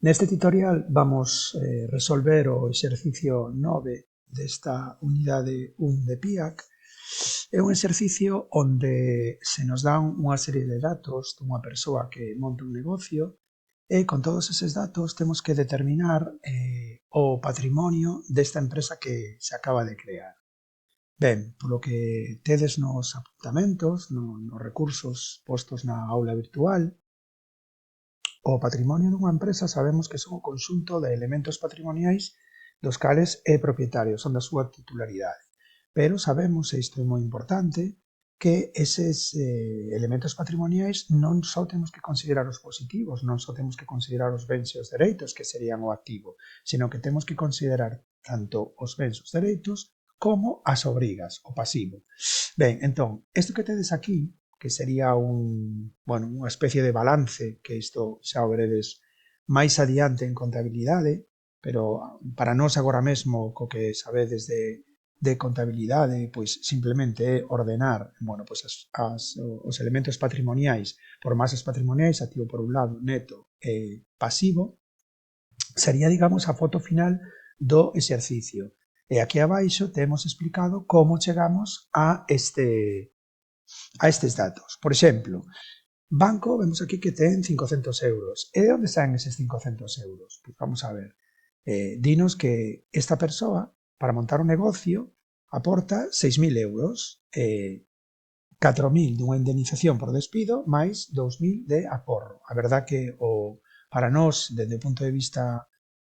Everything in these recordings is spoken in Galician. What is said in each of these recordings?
Neste tutorial vamos resolver o exercicio 9 desta unidade 1 de PIAC. É un exercicio onde se nos dan unha serie de datos dunha persoa que monta un negocio e con todos eses datos temos que determinar o patrimonio desta empresa que se acaba de crear. Ben, polo que tedes nos apuntamentos, nos recursos postos na aula virtual, o patrimonio dunha empresa sabemos que son o conxunto de elementos patrimoniais dos cales é propietario, son da súa titularidade. Pero sabemos, e isto é moi importante, que eses elementos patrimoniais non só temos que considerar os positivos, non só temos que considerar os bens e os dereitos, que serían o activo, sino que temos que considerar tanto os bens e os dereitos como as obrigas, o pasivo. Ben, entón, isto que tedes aquí, que sería unha especie de balance, que isto xa o veredes máis adiante en contabilidade, pero para nós agora mesmo, co que sabedes de contabilidade, pois simplemente é ordenar, os elementos patrimoniais por masas patrimoniais, activo por un lado, neto e pasivo, sería, digamos, a foto final do exercicio. E aquí abaixo temos explicado como chegamos a estes datos. Por exemplo, banco, vemos aquí que ten 500 euros. E de onde saen eses 500 euros? Pois vamos a ver. Dinos que esta persoa, para montar un negocio, aporta 6.000 euros, 4.000 dunha indemnización por despido, máis 2.000 de aporro. A verdad que para nós, dende o punto de vista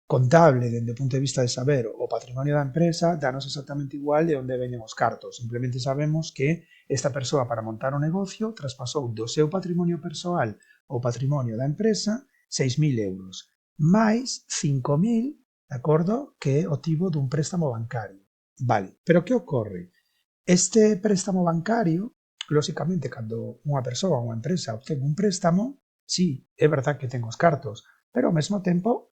contable, dende o punto de vista de saber o patrimonio da empresa, danos exactamente igual de onde veñen os cartos. Simplemente sabemos que esta persoa, para montar o negocio, traspasou do seu patrimonio persoal ao patrimonio da empresa 6.000 euros, máis 5.000, de acordo, que obtivo dun préstamo bancario. Vale, pero que ocorre? Este préstamo bancario, lóxicamente, cando unha persoa, unha empresa, obtén un préstamo, sí, é verdad que ten os cartos, pero ao mesmo tempo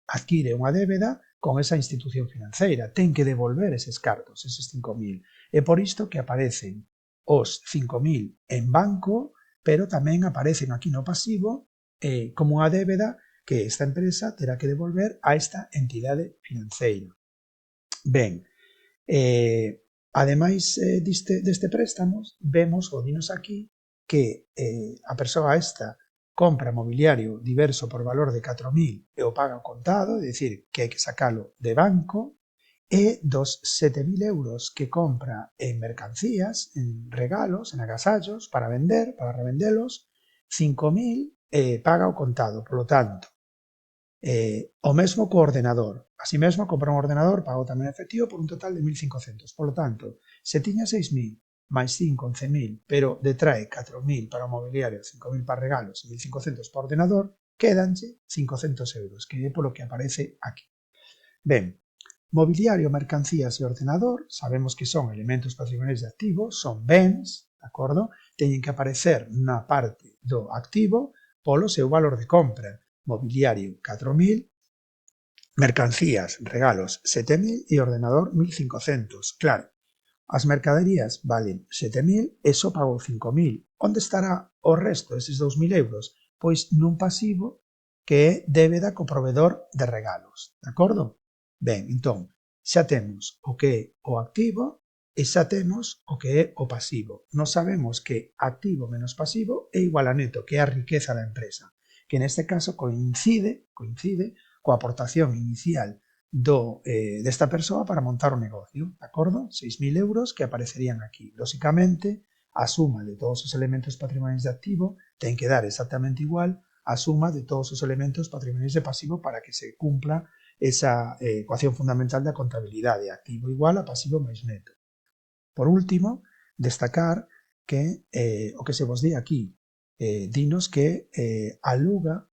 adquire unha débeda con esa institución financeira, ten que devolver eses cartos, eses 5.000. É por isto que aparecen os 5.000 en banco, pero tamén aparecen aquí no pasivo como unha débeda que esta empresa terá que devolver a esta entidade financeira. Ben, ademais deste préstamo, vemos, ou dinos aquí, que a persoa esta compra mobiliario diverso por valor de 4.000 e o paga ao contado, é dicir, que hai que sacalo de banco, e dos 7.000 euros que compra en mercancías, en regalos, en agasallos, para vender, para revendelos, 5.000 paga ao contado. Por lo tanto, o mesmo co ordenador. Así mesmo, compra un ordenador, pago tamén efectivo por un total de 1.500. Por lo tanto, se tiña 6.000 máis 5, 11.000, pero detrae 4.000 para o mobiliario, 5.000 para regalos e 1.500 para o ordenador, quédanche 500 euros, que é polo que aparece aquí. Ben, mobiliario, mercancías e ordenador, sabemos que son elementos patrimoniais de activo, son bens, de acordo? Teñen que aparecer na parte do activo polo seu valor de compra. Mobiliario 4.000, mercancías, regalos 7.000 e ordenador 1.500. Claro, as mercaderías valen 7.000 e só pago 5.000. Onde estará o resto, eses 2.000 euros? Pois nun pasivo que é débeda co provedor de regalos, de acordo? Ben, entón, xa temos o que é o activo e xa temos o que é o pasivo. Nós sabemos que activo menos pasivo é igual a neto, que é a riqueza da empresa, que neste caso coincide coa aportación inicial desta persoa para montar o negocio, de acordo? 6.000 euros que aparecerían aquí. Lóxicamente, a suma de todos os elementos patrimoniais de activo ten que dar exactamente igual a suma de todos os elementos patrimoniais de pasivo para que se cumpla esa ecuación fundamental da contabilidade, activo igual a pasivo máis neto. Por último, destacar que o que se vos di aquí, dinos que aluga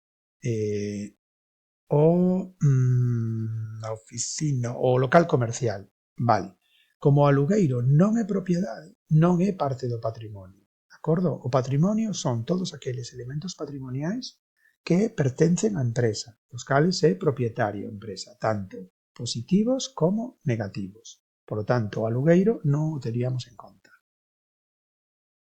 a oficina, o local comercial. Vale. Como o alugueiro non é propiedade, non é parte do patrimonio. De acordo? O patrimonio son todos aqueles elementos patrimoniais que pertencen á empresa, os cales é propietario a empresa, tanto positivos como negativos. Por lo tanto, o alugueiro non o teríamos en conta.